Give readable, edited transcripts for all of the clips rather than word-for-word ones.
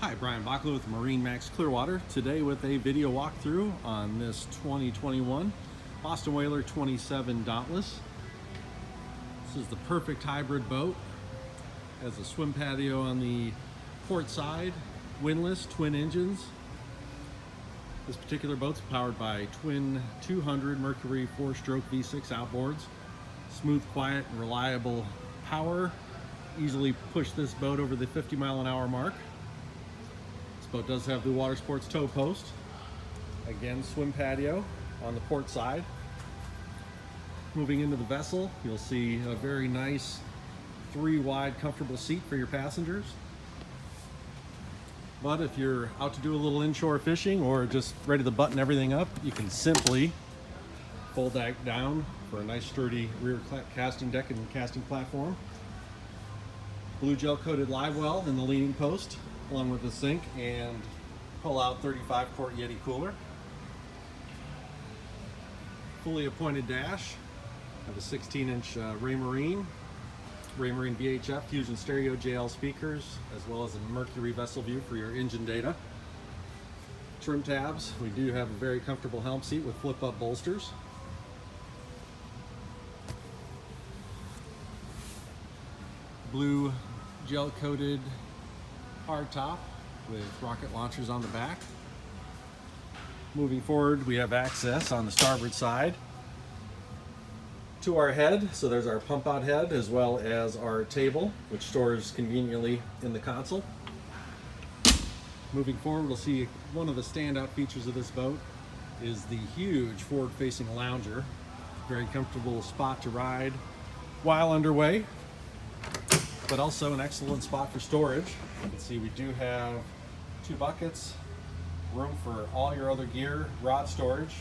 Hi, Brian Bachler with MarineMax Clearwater. Today with a video walkthrough on this 2021 Boston Whaler 27 Dauntless. This is the perfect hybrid boat. Has a swim patio on the port side, windlass, twin engines. This particular boat's powered by twin 200 Mercury 4-stroke V6 outboards. Smooth, quiet, and reliable power. Easily push this boat over the 50-mile-an-hour mark. This boat does have the water sports tow post. Again, swim patio on the port side. Moving into the vessel, you'll see a very nice 3-wide comfortable seat for your passengers. But if you're out to do a little inshore fishing or just ready to button everything up, you can simply fold that down for a nice sturdy rear casting deck and casting platform. Blue gel coated live well in the leaning post, along with the sink and pull out 35-quart Yeti cooler. Fully appointed dash. Have a 16-inch MarineMax VHF Fusion Stereo JL speakers, as well as a Mercury vessel view for your engine data. Trim tabs. We do have a very comfortable helm seat with flip-up bolsters. Blue gel-coated hardtop with rocket launchers on the back. Moving forward, we have access on the starboard side to our head. So there's our pump out head as well as our table, which stores conveniently in the console. Moving forward, we'll see one of the standout features of this boat is the huge forward-facing lounger. Very comfortable spot to ride while underway, but also an excellent spot for storage. You can see we do have 2 buckets, room for all your other gear, rod storage,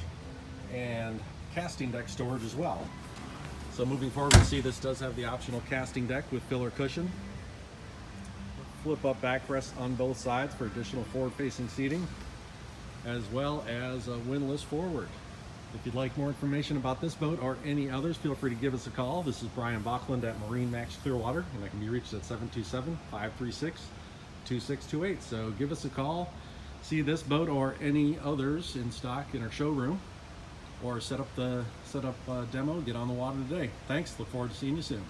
and casting deck storage as well. So moving forward, we'll see this does have the optional casting deck with filler cushion. Flip up backrest on both sides for additional forward-facing seating, as well as a windlass forward. If you'd like more information about this boat or any others, feel free to give us a call. This is Brian Bachland at MarineMax Clearwater, and I can be reached at 727-536-2628. So give us a call, see this boat or any others in stock in our showroom, or set up a demo, get on the water today. Thanks, look forward to seeing you soon.